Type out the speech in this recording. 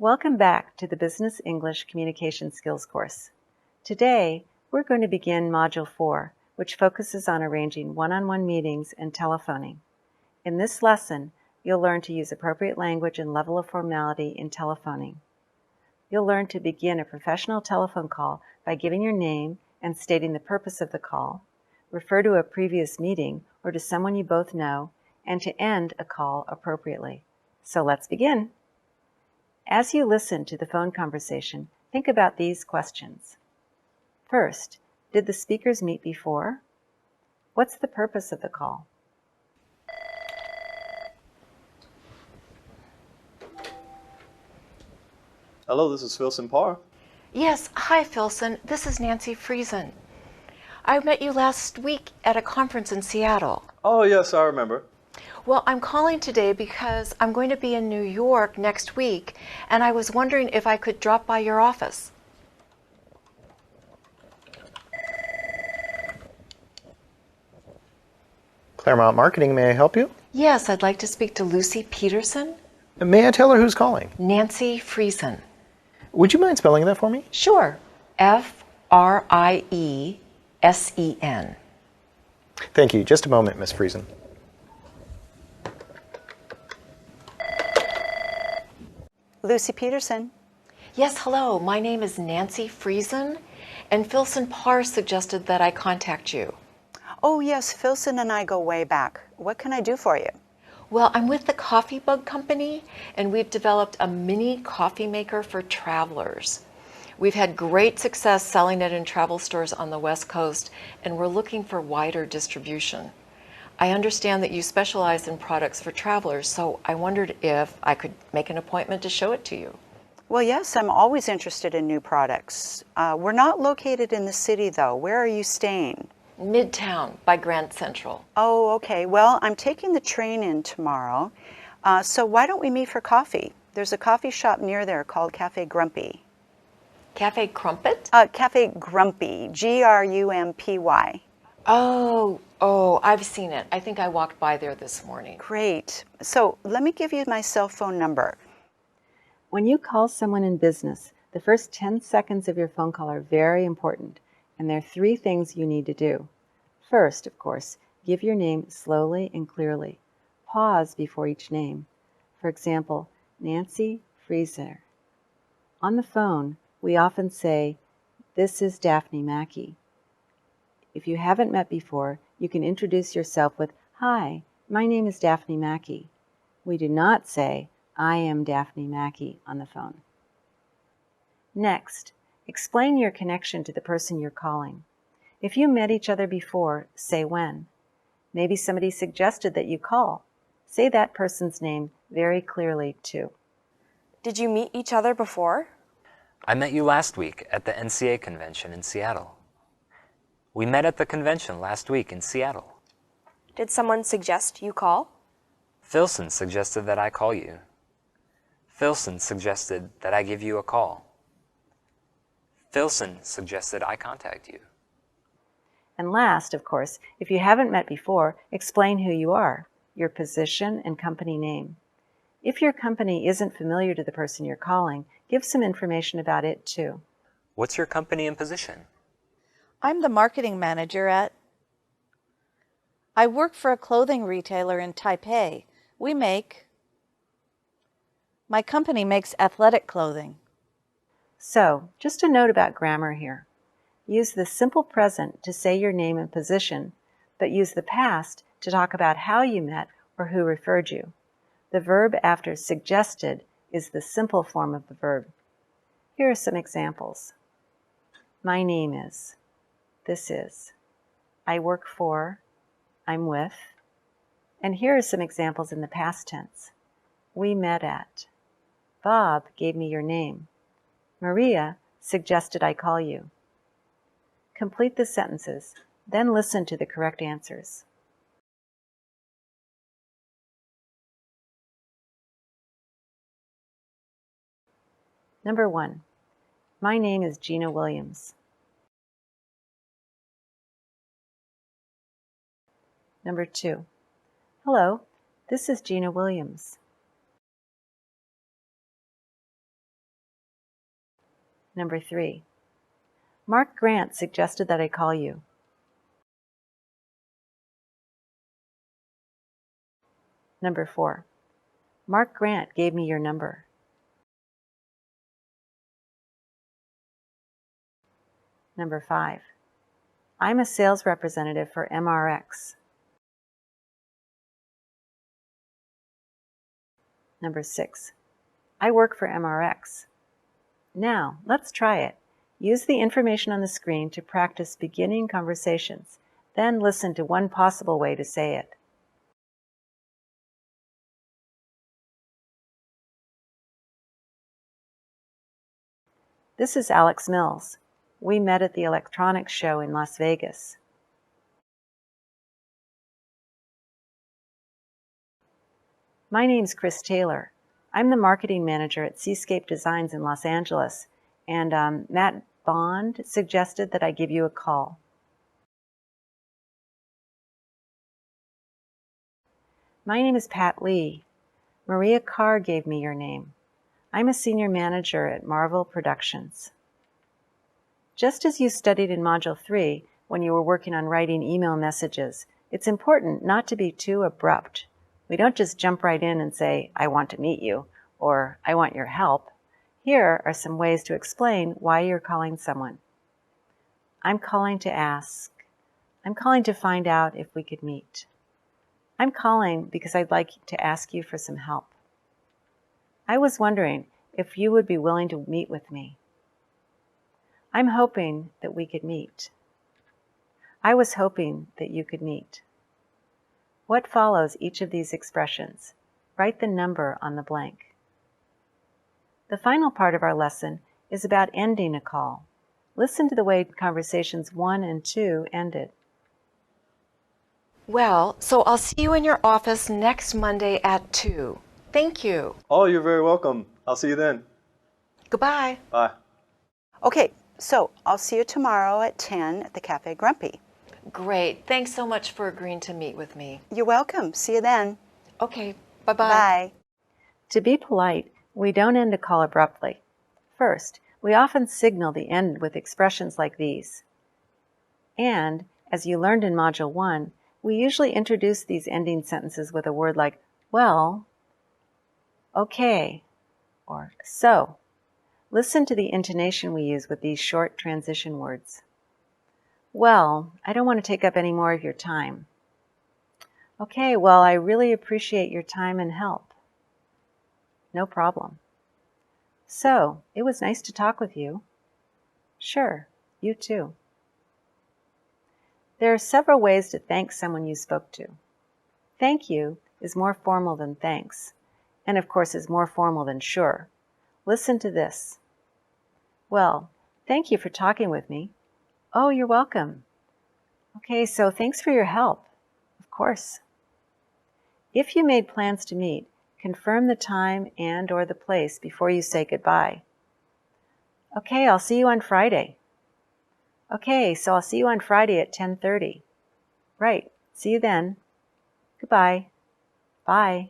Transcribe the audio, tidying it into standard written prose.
Welcome back to the Business English Communication Skills course. Today, we're going to begin Module 4, which focuses on arranging one-on-one meetings and telephoning. In this lesson, you'll learn to use appropriate language and level of formality in telephoning. You'll learn to begin a professional telephone call by giving your name and stating the purpose of the call, refer to a previous meeting or to someone you both know, and to end a call appropriately. So let's begin. As you listen to the phone conversation, think about these questions. First, did the speakers meet before? What's the purpose of the call? Hello, this is Philson Parr. Yes, hi Philson. This is Nancy Friesen. I met you last week at a conference in Seattle. Oh, yes, I remember. Well, I'm calling today because I'm going to be in New York next week, and I was wondering if I could drop by your office. Claremont Marketing, may I help you? Yes, I'd like to speak to Lucy Peterson. May I tell her who's calling? Nancy Friesen. Would you mind spelling that for me? Sure. F-R-I-E-S-E-N. Thank you. Just a moment, Miss Friesen. Lucy Peterson. Yes, hello. My name is Nancy Friesen, and Philson Parr suggested that I contact you. Oh yes, Philson and I go way back. What can I do for you? Well, I'm with the Coffee Bug Company, and we've developed a mini coffee maker for travelers. We've had great success selling it in travel stores on the West Coast, and we're looking for wider distribution. I understand that you specialize in products for travelers, so I wondered if I could make an appointment to show it to you. Well, yes, I'm always interested in new products. We're not located in the city, though. Where are you staying? Midtown by Grand Central. Oh, okay. Well, I'm taking the train in tomorrow, so why don't we meet for coffee? There's a coffee shop near there called Cafe Grumpy. Cafe Crumpet? Cafe Grumpy, G-R-U-M-P-Y. Oh, I've seen it. I think I walked by there this morning. Great. So let me give you my cell phone number. When you call someone in business, the first 10 seconds of your phone call are very important, and there are 3 things you need to do. First, of course, give your name slowly and clearly. Pause before each name. For example, Nancy Friesen. On the phone, we often say, "This is Daphne Mackey." If you haven't met before, you can introduce yourself with, "Hi, my name is Daphne Mackey." We do not say, "I am Daphne Mackey" on the phone. Next, explain your connection to the person you're calling. If you met each other before, say when. Maybe somebody suggested that you call. Say that person's name very clearly, too. Did you meet each other before? I met you last week at the NCA convention in Seattle. We met at the convention last week in Seattle. Did someone suggest you call? Philson suggested that I call you. Philson suggested that I give you a call. Philson suggested I contact you. And last, of course, if you haven't met before, explain who you are, your position and company name. If your company isn't familiar to the person you're calling, give some information about it too. What's your company and position? I'm the marketing manager at... I work for a clothing retailer in Taipei. My company makes athletic clothing. So, just a note about grammar here. Use the simple present to say your name and position, but use the past to talk about how you met or who referred you. The verb after suggested is the simple form of the verb. Here are some examples. My name is. This is. I work for. I'm with. And here are some examples in the past tense. We met at. Bob gave me your name. Maria suggested I call you. Complete the sentences, then listen to the correct answers. Number 1. My name is Gina Williams. Number 2. Hello, this is Gina Williams. Number 3. Mark Grant suggested that I call you. Number 4. Mark Grant gave me your number. Number 5. I'm a sales representative for MRX. Number 6. I work for MRX. Now, let's try it. Use the information on the screen to practice beginning conversations, then listen to one possible way to say it. This is Alex Mills. We met at the electronics show in Las Vegas. My name's Chris Taylor. I'm the marketing manager at Seascape Designs in Los Angeles, and Matt Bond suggested that I give you a call. My name is Pat Lee. Maria Carr gave me your name. I'm a senior manager at Marvel Productions. Just as you studied in Module 3 when you were working on writing email messages, it's important not to be too abrupt. We don't just jump right in and say, I want to meet you, or I want your help. Here are some ways to explain why you're calling someone. I'm calling to ask. I'm calling to find out if we could meet. I'm calling because I'd like to ask you for some help. I was wondering if you would be willing to meet with me. I'm hoping that we could meet. I was hoping that you could meet. What follows each of these expressions? Write the number on the blank. The final part of our lesson is about ending a call. Listen to the way conversations 1 and 2 ended. Well, so I'll see you in your office next Monday at 2. Thank you. Oh, you're very welcome. I'll see you then. Goodbye. Bye. Okay, so I'll see you tomorrow at 10 at the Cafe Grumpy. Great. Thanks so much for agreeing to meet with me. You're welcome. See you then. Okay. Bye-bye. Bye. To be polite, we don't end a call abruptly. First, we often signal the end with expressions like these. And, as you learned in Module 1, we usually introduce these ending sentences with a word like, well, okay, or so. Listen to the intonation we use with these short transition words. Well, I don't want to take up any more of your time. Okay, well, I really appreciate your time and help. No problem. So, it was nice to talk with you. Sure, you too. There are several ways to thank someone you spoke to. Thank you is more formal than thanks, and of course is more formal than sure. Listen to this. Well, thank you for talking with me. Oh, you're welcome. Okay, so thanks for your help. Of course. If you made plans to meet, confirm the time and or the place before you say goodbye. Okay, I'll see you on Friday. Okay, so I'll see you on Friday at 10:30. Right, see you then. Goodbye. Bye.